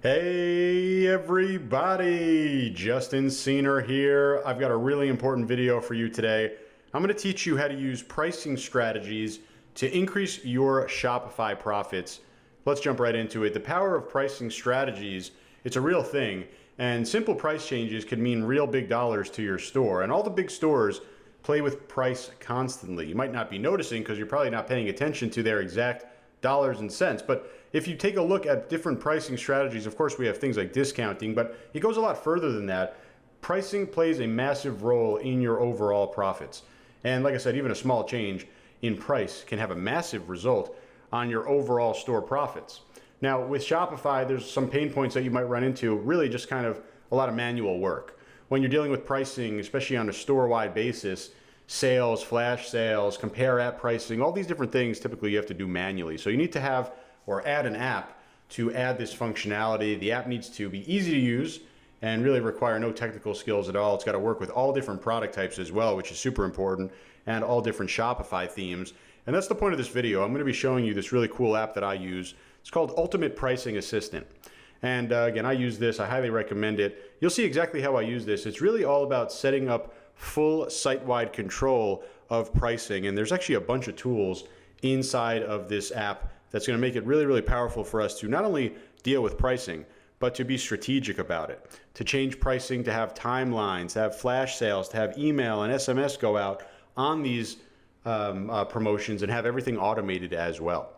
Hey everybody, Justin Seener here. I've got a really important video for you today. I'm going to teach you how to use pricing strategies to increase your Shopify profits. Let's jump right into it. The power of pricing strategies, it's a real thing, and simple price changes can mean real big dollars to your store. And all the big stores play with price constantly. You might not be noticing because you're probably not paying attention to their exact dollars and cents. But if you take a look at different pricing strategies, of course we have things like discounting, but it goes a lot further than that. Pricing plays a massive role in your overall profits. And like I said, even a small change in price can have a massive result on your overall store profits. Now with Shopify, there's some pain points that you might run into, really just kind of a lot of manual work. When you're dealing with pricing, especially on a store-wide basis, sales, flash sales, compare app pricing, all these different things typically you have to do manually. So you need to have or add an app to add this functionality. The app needs to be easy to use and really require no technical skills at all. It's got to work with all different product types as well, which is super important, and all different Shopify themes. And that's the point of this video. I'm going to be showing you this really cool app that I use. It's called Ultimate Pricing Assistant. And again, I use this. I highly recommend it. You'll see exactly how I use this. It's really all about setting up full site-wide control of pricing. And there's actually a bunch of tools inside of this app that's going to make it really, really powerful for us to not only deal with pricing, but to be strategic about it, to change pricing, to have timelines, to have flash sales, to have email and SMS go out on these promotions, and have everything automated as well.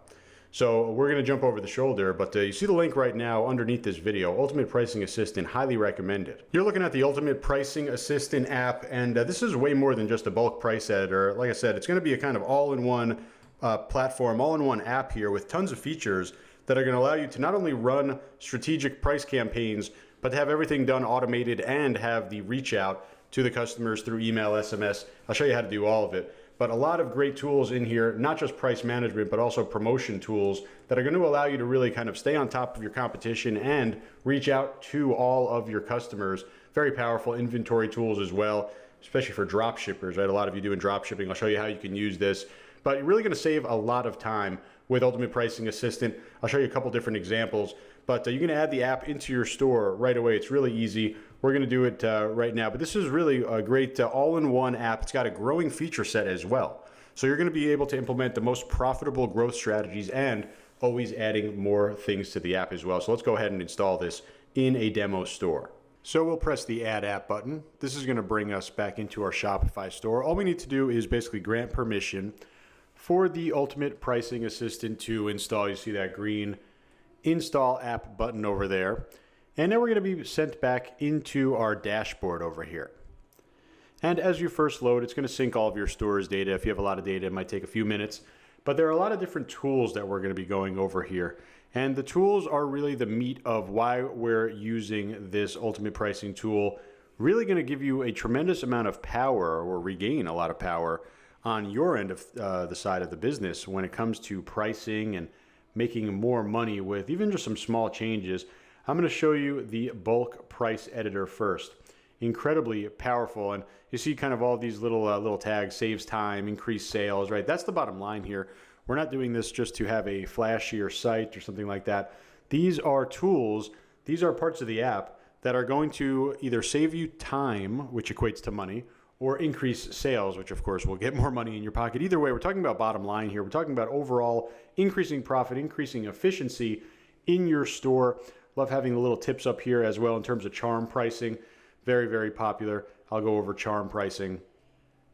So we're going to jump over the shoulder, but you see the link right now underneath this video, Ultimate Pricing Assistant, highly recommend it. You're looking at the Ultimate Pricing Assistant app, and this is way more than just a bulk price editor. Like I said, it's going to be a kind of all-in-one platform, all-in-one app here with tons of features that are going to allow you to not only run strategic price campaigns, but to have everything done automated and have the reach out to the customers through email, SMS. I'll show you how to do all of it. But a lot of great tools in here, not just price management, but also promotion tools that are going to allow you to really kind of stay on top of your competition and reach out to all of your customers. Very powerful inventory tools as well, especially for drop shippers, right? A lot of you doing drop shipping. I'll show you how you can use this. But you're really going to save a lot of time with Ultimate Pricing Assistant. I'll show you a couple different examples, but you can add the app into your store right away. It's really easy. We're going to do it right now, but this is really a great all-in-one app. It's got a growing feature set as well. So you're going to be able to implement the most profitable growth strategies and always adding more things to the app as well. So let's go ahead and install this in a demo store. So we'll press the Add App button. This is going to bring us back into our Shopify store. All we need to do is basically grant permission for the Ultimate Pricing Assistant to install. You see that green Install App button over there. And then we're going to be sent back into our dashboard over here. And as you first load, it's going to sync all of your store's data. If you have a lot of data, it might take a few minutes. But there are a lot of different tools that we're going to be going over here. And the tools are really the meat of why we're using this Ultimate Pricing tool. Really going to give you a tremendous amount of power, or regain a lot of power, on your end of the side of the business when it comes to pricing and making more money with even just some small changes. I'm going to show you the bulk price editor first. Incredibly powerful, and you see kind of all these little tags: saves time, increase sales, right? That's the bottom line here. We're not doing this just to have a flashier site or something like that. These are tools, these are parts of the app that are going to either save you time, which equates to money, or increase sales, which of course will get more money in your pocket. Either way, we're talking about bottom line here. We're talking about overall increasing profit, increasing efficiency in your store. Love having the little tips up here as well in terms of charm pricing. Very, very popular. I'll go over charm pricing.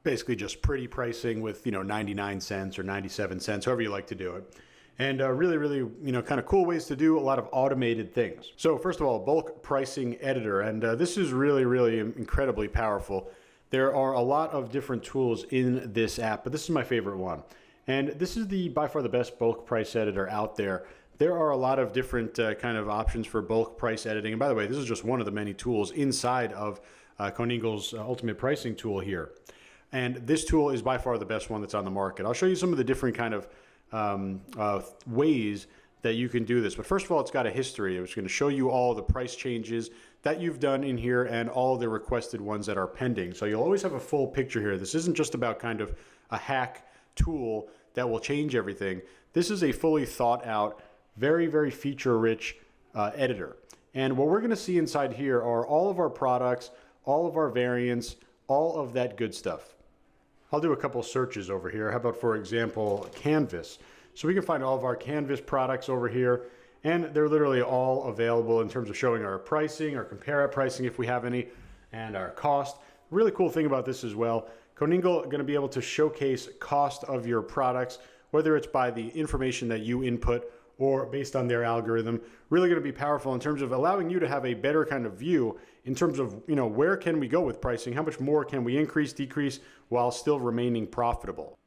Basically just pretty pricing with 99 cents or 97 cents, however you like to do it. And really, really, kind of cool ways to do a lot of automated things. So first of all, bulk pricing editor. And this is really, really incredibly powerful. There are a lot of different tools in this app, but this is my favorite one. And this is by far the best bulk price editor out there. There are a lot of different kind of options for bulk price editing. And by the way, this is just one of the many tools inside of Koningel's Ultimate Pricing tool here. And this tool is by far the best one that's on the market. I'll show you some of the different kind of ways that you can do this. But first of all, it's got a history. It's going to show you all the price changes that you've done in here and all the requested ones that are pending. So you'll always have a full picture here. This isn't just about kind of a hack tool that will change everything. This is a fully thought out, very, very feature rich editor. And what we're going to see inside here are all of our products, all of our variants, all of that good stuff. I'll do a couple searches over here. How about, for example, Canvas? So we can find all of our Canvas products over here, and they're literally all available in terms of showing our pricing, our compare at pricing if we have any, and our cost. Really cool thing about this as well, Coningle going to be able to showcase cost of your products, whether it's by the information that you input or based on their algorithm. Really going to be powerful in terms of allowing you to have a better kind of view in terms of, where can we go with pricing? How much more can we increase, decrease while still remaining profitable?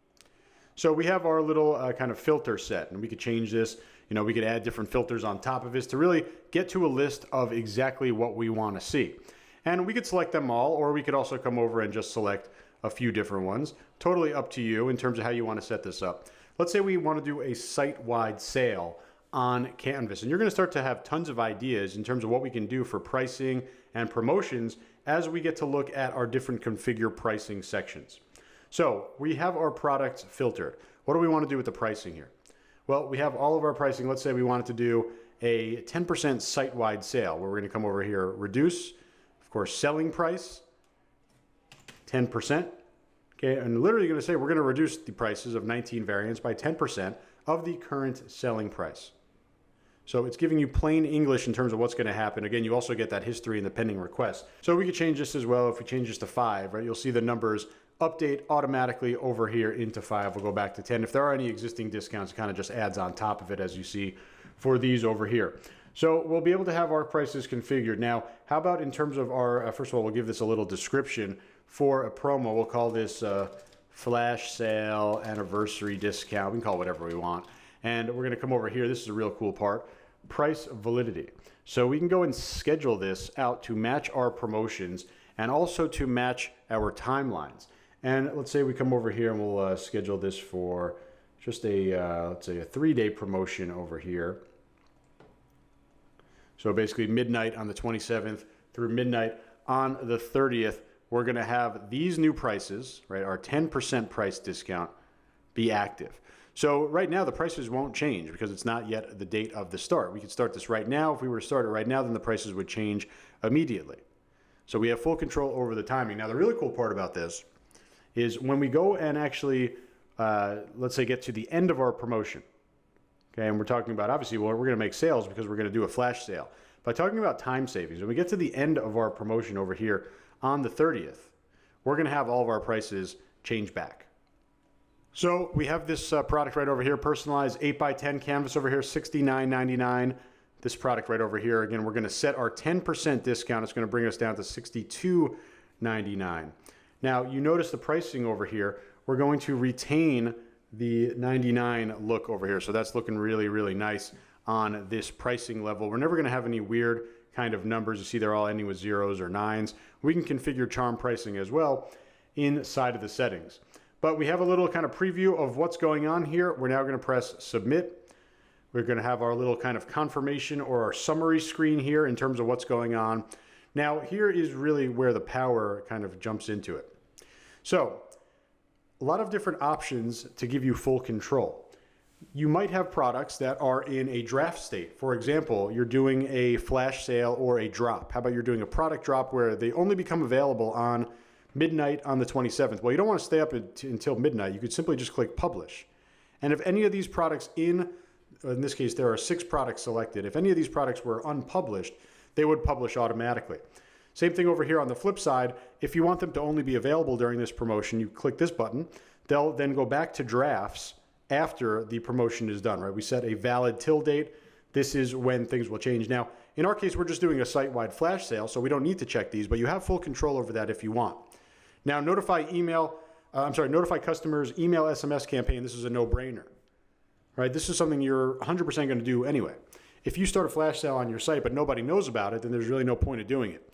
So we have our little kind of filter set, and we could change this. We could add different filters on top of this to really get to a list of exactly what we want to see. And we could select them all, or we could also come over and just select a few different ones. Totally up to you in terms of how you want to set this up. Let's say we want to do a site-wide sale on Canvas, and you're going to start to have tons of ideas in terms of what we can do for pricing and promotions as we get to look at our different configure pricing sections. So we have our products filtered. What do we want to do with the pricing here? Well, we have all of our pricing. Let's say we wanted to do a 10% site-wide sale, where we're going to come over here, reduce, of course, selling price, 10%. Okay, and literally going to say we're going to reduce the prices of 19 variants by 10% of the current selling price. So it's giving you plain English in terms of what's going to happen. Again, you also get that history in the pending request. So we could change this as well. If we change this to 5, right, you'll see the numbers update automatically over here into 5. We'll go back to 10. If there are any existing discounts, it kind of just adds on top of it, as you see for these over here. So we'll be able to have our prices configured. Now, how about in terms of our, first of all, we'll give this a little description for a promo. We'll call this flash sale anniversary discount. We can call it whatever we want. And we're going to come over here. This is a real cool part. Price validity. So we can go and schedule this out to match our promotions and also to match our timelines. And let's say we come over here and we'll schedule this for just a, let's say a 3-day promotion over here. So basically midnight on the 27th through midnight on the 30th, we're going to have these new prices, right, our 10% price discount, be active. So right now the prices won't change because it's not yet the date of the start. We could start this right now. If we were to start it right now, then the prices would change immediately. So we have full control over the timing. Now the really cool part about this is when we go and actually, let's say, get to the end of our promotion. Okay, and we're talking about, obviously, well, we're going to make sales because we're going to do a flash sale. By talking about time savings, when we get to the end of our promotion over here on the 30th, we're going to have all of our prices change back. So we have this product right over here, personalized 8x10 canvas over here, $69.99. This product right over here, again, we're going to set our 10% discount. It's going to bring us down to $62.99. Now, you notice the pricing over here. We're going to retain the 99 look over here. So that's looking really, really nice on this pricing level. We're never going to have any weird kind of numbers. You see they're all ending with 0s or 9s. We can configure charm pricing as well inside of the settings. But we have a little kind of preview of what's going on here. We're now going to press submit. We're going to have our little kind of confirmation or our summary screen here in terms of what's going on. Now, here is really where the power kind of jumps into it. So, a lot of different options to give you full control. You might have products that are in a draft state. For example, you're doing a flash sale or a drop. How about you're doing a product drop where they only become available on midnight on the 27th? Well, you don't want to stay up until midnight. You could simply just click publish. And if any of these products in this case, there are 6 products selected. If any of these products were unpublished, they would publish automatically. Same thing over here on the flip side. If you want them to only be available during this promotion, you click this button. They'll then go back to drafts after the promotion is done, right? We set a valid till date. This is when things will change. Now, in our case, we're just doing a site-wide flash sale, so we don't need to check these, but you have full control over that if you want. Now, notify customers, email SMS campaign. This is a no-brainer, right? This is something you're 100% going to do anyway. If you start a flash sale on your site, but nobody knows about it, then there's really no point of doing it.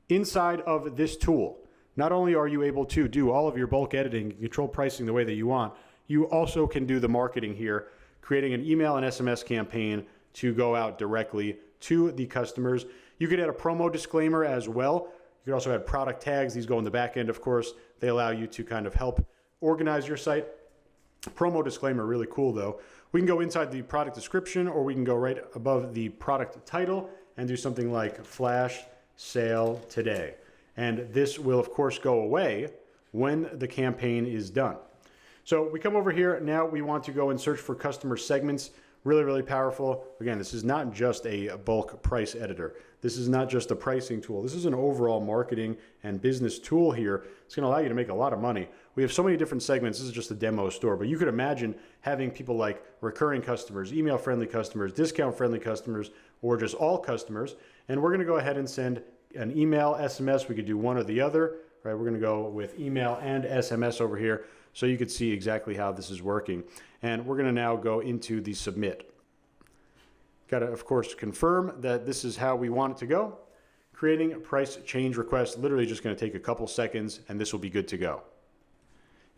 Inside of this tool, not only are you able to do all of your bulk editing, control pricing the way that you want, you also can do the marketing here, creating an email and SMS campaign to go out directly to the customers. You could add a promo disclaimer as well. You could also add product tags. These go in the back end, of course. They allow you to kind of help organize your site. Promo disclaimer, really cool though. We can go inside the product description, or we can go right above the product title and do something like flash sale today. And this will of course go away when the campaign is done. So we come over here. Now we want to go and search for customer segments. Really, really powerful. Again, this is not just a bulk price editor. This is not just a pricing tool. This is an overall marketing and business tool here. It's going to allow you to make a lot of money. We have so many different segments. This is just a demo store, but you could imagine having people like recurring customers, email-friendly customers, discount-friendly customers, or just all customers. And we're going to go ahead and send an email, SMS. We could do one or the other, right? We're going to go with email and SMS over here, so you could see exactly how this is working. And we're going to now go into the submit. Got to, of course, confirm that this is how we want it to go. Creating a price change request, literally just going to take a couple seconds, and this will be good to go.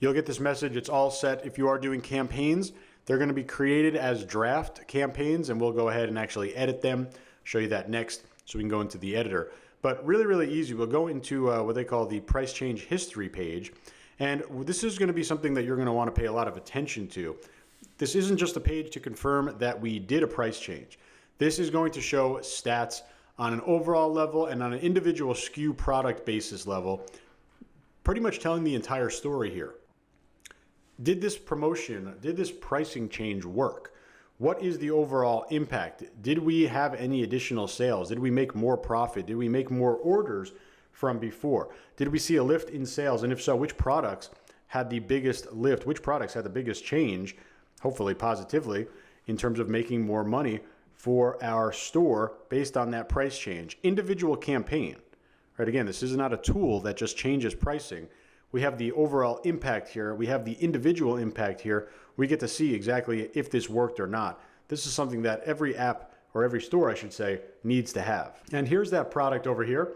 You'll get this message. It's all set. If you are doing campaigns, they're going to be created as draft campaigns, and we'll go ahead and actually edit them. Show you that next, so we can go into the editor. But really, really easy. We'll go into what they call the price change history page. And this is going to be something that you're going to want to pay a lot of attention to. This isn't just a page to confirm that we did a price change. This is going to show stats on an overall level and on an individual SKU product basis level, pretty much telling the entire story here. Did this promotion, did this pricing change work? What is the overall impact? Did we have any additional sales? Did we make more profit? Did we make more orders from before? Did we see a lift in sales? And if so, which products had the biggest lift? Which products had the biggest change, hopefully positively, in terms of making more money for our store based on that price change? Individual campaign, right? Again, this is not a tool that just changes pricing. We have the overall impact here. We have the individual impact here. We get to see exactly if this worked or not. This is something that every app, or every store I should say, needs to have. And here's that product over here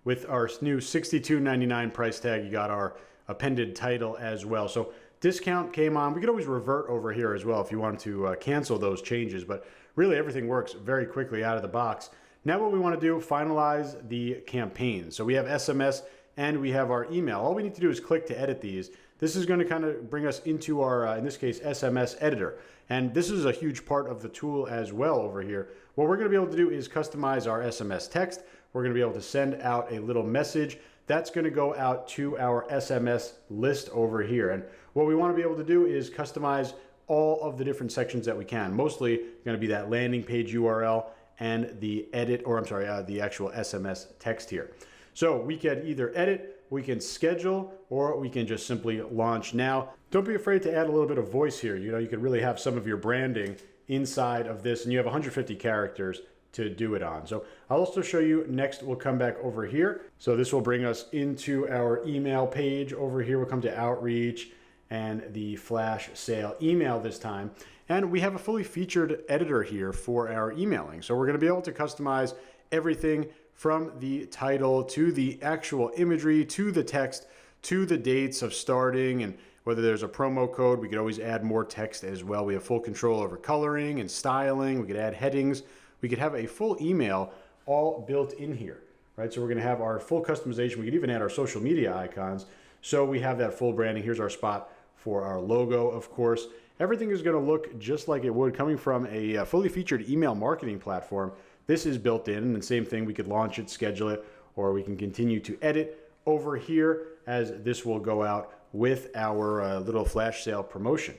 with our new $62.99 price tag. You got our appended title as well. So discount came on. We could always revert over here as well if you wanted to cancel those changes, but really everything works very quickly out of the box. Now what we want to do, finalize the campaign. So we have SMS and we have our email. All we need to do is click to edit these. This is going to kind of bring us into our, in this case, SMS editor. And this is a huge part of the tool as well over here. What we're going to be able to do is customize our SMS text. We're going to be able to send out a little message that's going to go out to our SMS list over here. And what we want to be able to do is customize all of the different sections that we can. Mostly going to be that landing page URL and the edit, or I'm sorry, the actual SMS text here. So we can either edit, we can schedule, or we can just simply launch now. Don't be afraid to add a little bit of voice here. You know, you can really have some of your branding inside of this, and you have 150 characters to do it on. So I'll also show you next. We'll come back over here. So this will bring us into our email page over here. We'll come to outreach and the flash sale email this time. And we have a fully featured editor here for our emailing. So we're going to be able to customize everything from the title to the actual imagery to the text to the dates of starting, and whether there's a promo code, we could always add more text as well. We have full control over coloring and styling. We could add headings. We could have a full email all built in here, right? So we're going to have our full customization. We could even add our social media icons. So we have that full branding. Here's our spot for our logo, of course. Everything is going to look just like it would coming from a fully featured email marketing platform. This is built in, and the same thing, we could launch it, schedule it, or we can continue to edit over here as this will go out with our little flash sale promotion.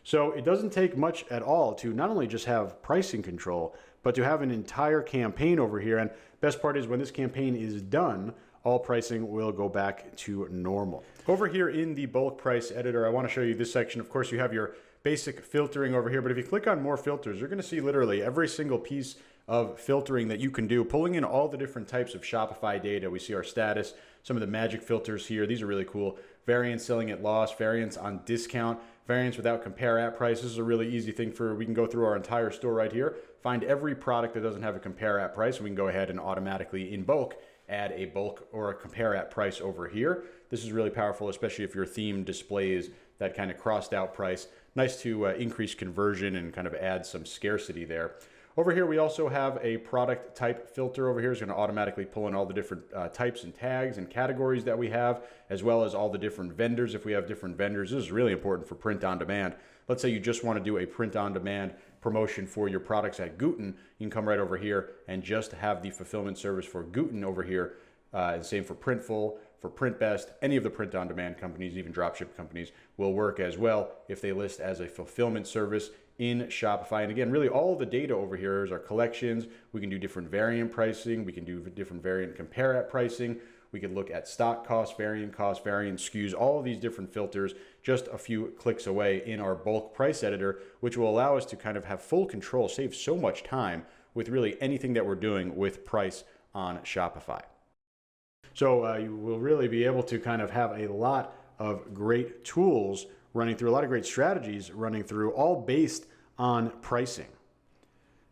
So it doesn't take much at all to not only just have pricing control, but to have an entire campaign over here. And best part is when this campaign is done, all pricing will go back to normal. Over here in the bulk price editor, I want to show you this section. Of course, you have your basic filtering over here, but if you click on more filters, you're going to see literally every single piece of filtering that you can do, pulling in all the different types of Shopify data. We see our status, some of the magic filters here. These are really cool. Variance selling at loss, variance on discount, variance without compare at price. This is a really easy thing we can go through our entire store right here, find every product that doesn't have a compare at price, and we can go ahead and automatically in bulk add a bulk or a compare at price over here. This is really powerful, especially if your theme displays that kind of crossed out price. Nice to increase conversion and kind of add some scarcity there. Over here, we also have a product type filter over here. It's going to automatically pull in all the different types and tags and categories that we have, as well as all the different vendors. If we have different vendors, this is really important for print on demand. Let's say you just want to do a print on demand promotion for your products at Guten. You can come right over here and just have the fulfillment service for Guten over here. And same for Printful, for PrintBest, any of the print on demand companies, even dropship companies will work as well if they list as a fulfillment service in Shopify. And again, really all of the data over here is our collections. We can do different variant pricing. We can do different variant compare at pricing. We can look at stock cost, variant SKUs, all of these different filters just a few clicks away in our bulk price editor, which will allow us to kind of have full control, save so much time with really anything that we're doing with price on Shopify. So you will really be able to kind of have a lot of great tools running through, a lot of great strategies running through, all based on pricing.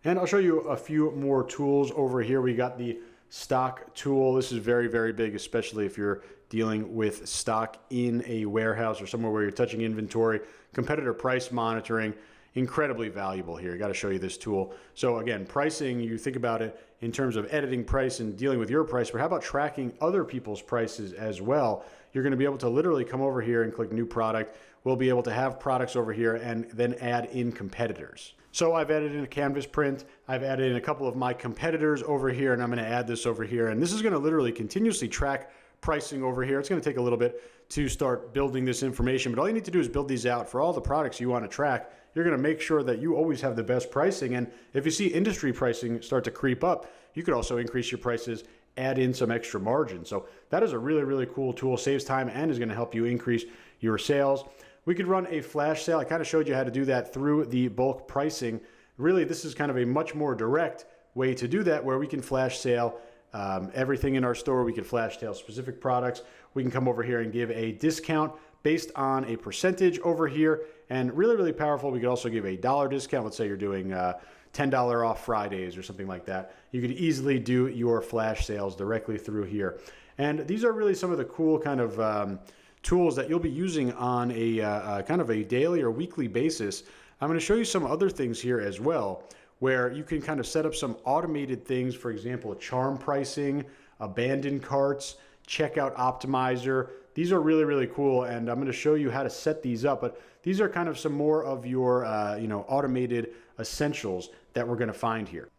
And I'll show you a few more tools over here. We got the stock tool. This is very, very big, especially if you're dealing with stock in a warehouse or somewhere where you're touching inventory. Competitor price monitoring, incredibly valuable here. I got to show you this tool. So again, pricing, you think about it in terms of editing price and dealing with your price, but how about tracking other people's prices as well? You're going to be able to literally come over here and click new product. We'll be able to have products over here and then add in competitors. So I've added in a canvas print. I've added in a couple of my competitors over here, and I'm going to add this over here. And this is going to literally continuously track pricing over here. It's going to take a little bit to start building this information, but all you need to do is build these out for all the products you want to track. You're going to make sure that you always have the best pricing. And if you see industry pricing start to creep up, you could also increase your prices, add in some extra margin. So that is a really, really cool tool, saves time, and is going to help you increase your sales. We could run a flash sale. I kind of showed you how to do that through the bulk pricing. Really, this is kind of a much more direct way to do that, where we can flash sale everything in our store. We can flash sale specific products. We can come over here and give a discount based on a percentage over here. And really, really powerful. We could also give a dollar discount. Let's say you're doing $10 off Fridays or something like that. You could easily do your flash sales directly through here. And these are really some of the cool kind of tools that you'll be using on a kind of a daily or weekly basis. I'm going to show you some other things here as well, where you can kind of set up some automated things. For example, charm pricing, abandoned carts, checkout optimizer. These are really, really cool, and I'm going to show you how to set these up. But these are kind of some more of your automated essentials that we're going to find here.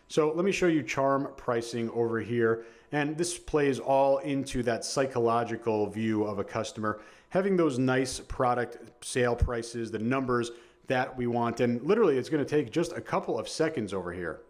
So let me show you charm pricing over here. And this plays all into that psychological view of a customer, having those nice product sale prices, the numbers that we want. And literally, it's going to take just a couple of seconds over here.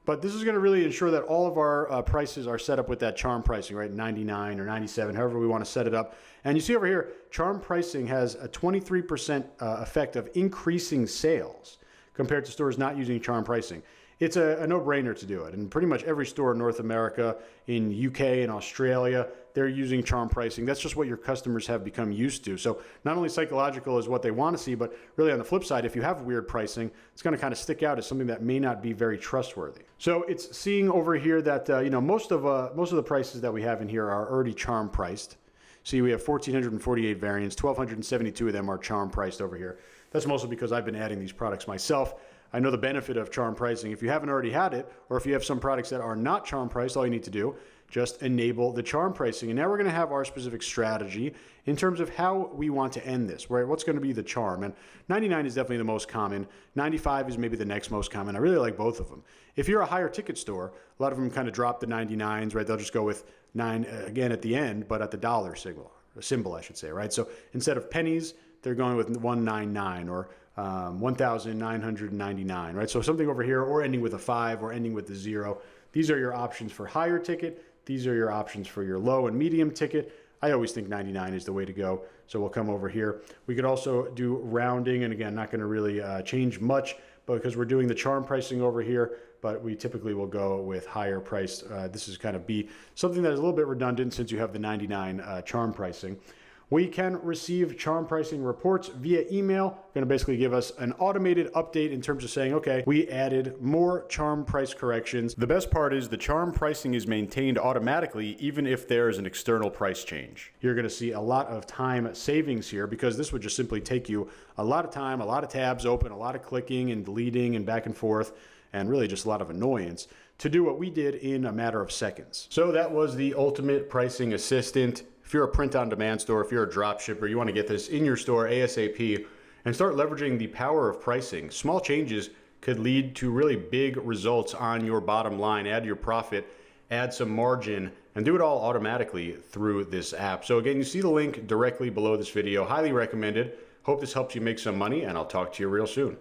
But this is going to really ensure that all of our prices are set up with that charm pricing, right? 99 or 97, however we want to set it up. And you see over here, charm pricing has a 23% effect of increasing sales compared to stores not using charm pricing. It's a no-brainer to do it. And pretty much every store in North America, in UK and Australia, they're using charm pricing. That's just what your customers have become used to. So not only psychological is what they want to see, but really on the flip side, if you have weird pricing, it's going to kind of stick out as something that may not be very trustworthy. So it's seeing over here that most of the prices that we have in here are already charm priced. See, we have 1,448 variants, 1,272 of them are charm priced over here. That's mostly because I've been adding these products myself. I know the benefit of charm pricing. If you haven't already had it, or if you have some products that are not charm priced, all you need to do, just enable the charm pricing. And now we're going to have our specific strategy in terms of how we want to end this, right? What's going to be the charm? And 99 is definitely the most common. 95 is maybe the next most common. I really like both of them. If you're a higher ticket store, a lot of them kind of drop the 99s, right? They'll just go with 9 again at the end, but at the dollar symbol, I should say, right? So instead of pennies, they're going with 199 or 1,999, right? So something over here, or ending with a 5, or ending with the 0. These are your options for higher ticket. These are your options for your low and medium ticket. I always think 99 is the way to go. So we'll come over here. We could also do rounding, and again, not going to really change much, but because we're doing the charm pricing over here, but we typically will go with higher priced. This is kind of be something that is a little bit redundant since you have the 99 charm pricing. We can receive charm pricing reports via email. Going to basically give us an automated update in terms of saying, okay, we added more charm price corrections. The best part is the charm pricing is maintained automatically even if there is an external price change. You're going to see a lot of time savings here because this would just simply take you a lot of time, a lot of tabs open, a lot of clicking and deleting and back and forth, and really just a lot of annoyance to do what we did in a matter of seconds. So that was the ultimate pricing assistant. If you're a print-on-demand store, if you're a drop shipper, you want to get this in your store ASAP and start leveraging the power of pricing. Small changes could lead to really big results on your bottom line. Add your profit, add some margin, and do it all automatically through this app. So again, you see the link directly below this video. Highly recommended. Hope this helps you make some money, and I'll talk to you real soon.